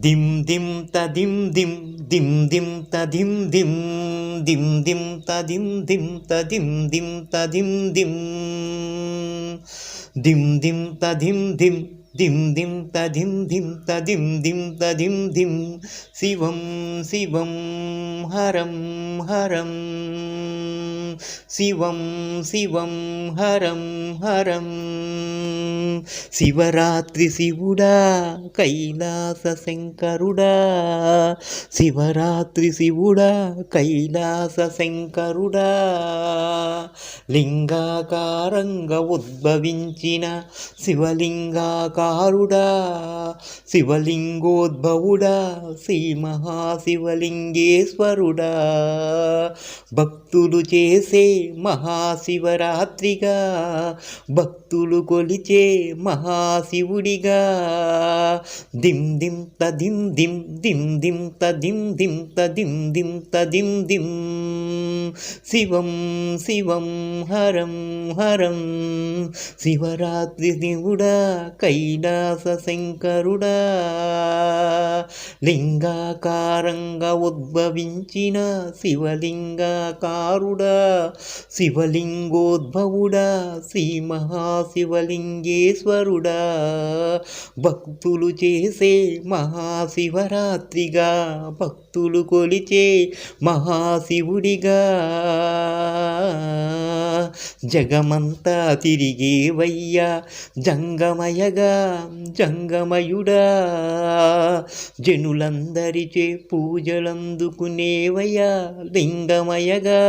దిం దిం తదిం దిం దిం దిం తదిం దిం దిం దిం తదిం దిం తదిం దిం తదిం దిం దిం దిం తదిం దిం దిం దిం తదిం దిం తదిం దిం తదిం దిం శివం శివం హరం హరం శివం శివం హరం హరం శివరాత్రి శివుడా కైలాస శంకరుడా శివరాత్రి శివుడా కైలాస శంకరుడా లింగాకారంగా ఉద్భవించిన శివలింగాకారుడా శివలింగోద్భవుడా శ్రీ మహాశివలింగేశ్వరుడా భక్తులు చేసే మహాశివరాత్రిగా భక్తులు కొలిచే మహాశివుడిగా దిం దిం తదిం దిం దిం దిం తదిం దిం తదిం దిం తదిం దిం శివం శివం హరం హరం శివరాత్రి శివుడా కైలాస శంకరుడా లింగాకారంగా ఉద్భవించిన శివలింగాకారుడా శివలింగోద్భవుడా శ్రీ మహాశివలింగేశ్వరుడా భక్తులు చేసే మహాశివరాత్రిగా భక్తులు కొలిచే మహాశివుడిగా జగమంతా తిరిగేవయ్యా జంగమయగా జంగమయుడా జనులందరిచే పూజలందుకునేవయ్యా లింగమయగా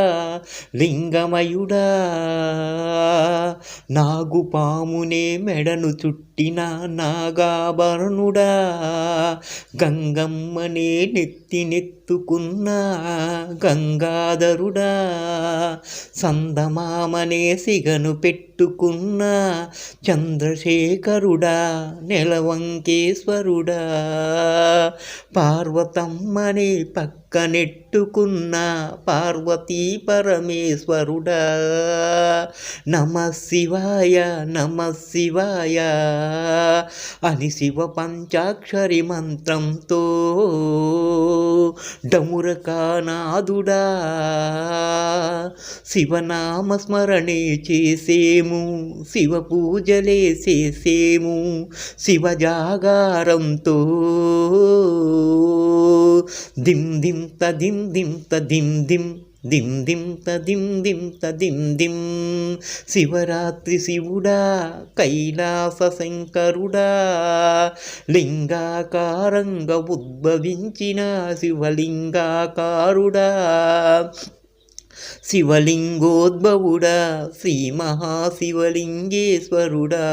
లింగమయుడా నాగుపామునే మెడను చుట్టిన నాగాభరణుడా గంగమ్మనే నెత్తినెత్తుకున్న గంగాధరుడా సందమామనే సిగను పెట్టుకున్న చంద్రశేఖరుడా నెలవంకేశ్వరుడా పార్వతమ్మనే పక్కనెట్టుకున్న పార్వతీ పరమేశ్వరుడా నమః శివాయ అని శివ పంచాక్షరి మంత్రంతో డమురకానాదుడా శివనామస్మరణే చేసేము శివ పూజలే చేసేము శివ జాగారంతో దిం దిం తదిం దిం తదిం దిం దిం దిం తదిం దిం తదిం దిం శివరాత్రి శివుడా కైలాస శంకరుడా లింగాకారంగా ఉద్భవించిన శివలింగాకారుడా శివలింగోద్భవుడా శ్రీ మహాశివలింగేశ్వరుడా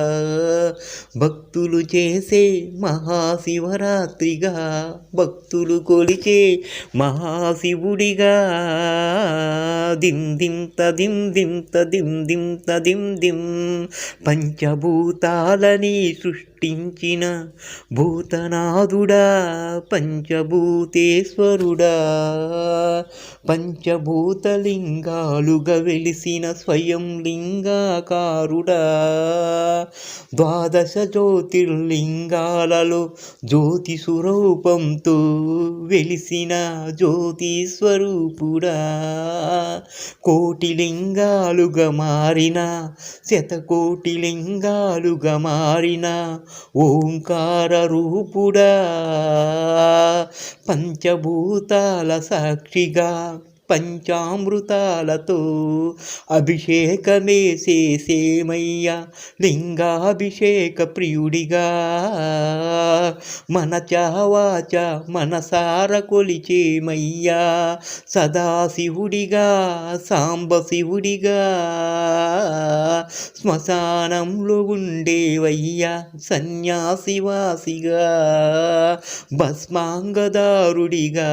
భక్తులు చేసే మహాశివరాత్రిగా భక్తులు కొలిచే మహాశివుడిగా దిం దిం తదిం దిం తదిం దిం తదిం దిం పంచభూతాలని సృష్టించిన భూతనాథుడా పంచభూతేశ్వరుడా పంచభూతలింగాలుగా వెలిసిన స్వయం లింగాకారుడా ద్వాదశ జ్యోతిర్లింగాలలో జ్యోతి స్వరూపంతో వెలిసిన జ్యోతి స్వరూపుడా కోటి లింగాలుగా మారిన శతకోటి లింగాలుగా మారిన ఓంకార రూపుడా పంచభూతాల సాక్షిగా పంచామృతాలతో అభిషేకమే చేసేమయ్యా లింగాభిషేక ప్రియుడిగా మనచావాచ మనసార కొలిచేమయ్యా సదాశివుడిగా సాంబశివుడిగా శ్మశానంలో ఉండేవయ్యా సన్యాసివాసిగా భస్మాంగదారుడిగా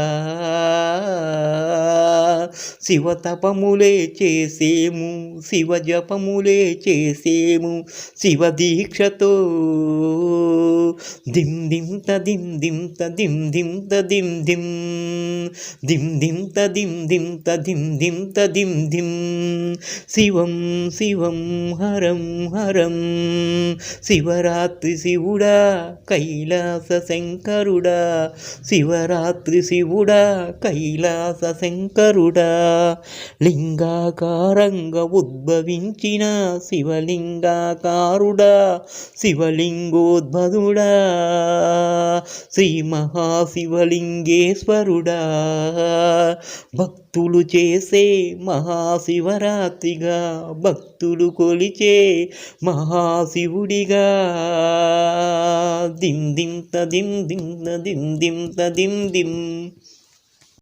శివతపములే చేసేము, శివ జపములే చేసేము శివ దీక్షతో. దిం దిం తదిం దిం తదిం దిం తదిం దిం దిం దిం తదిం దిం తదిం దిం తదిం దిం. శివం శివం హరం హరం. శివరాత్రి శివుడా కైలాస శంకరుడా, శివరాత్రి శివుడా కైలాస శంకరుడా. లింగాకారంగా ఉద్భవించిన శివలింగాకారుడా, శివలింగోద్భదుడా, శ్రీ మహాశివలింగేశ్వరుడా. భక్తులు చేసే మహాశివరాత్రిగా, భక్తులు కొలిచే మహాశివుడిగా. దిం దిం తదిం దిం దిం దిం తదిం దిం.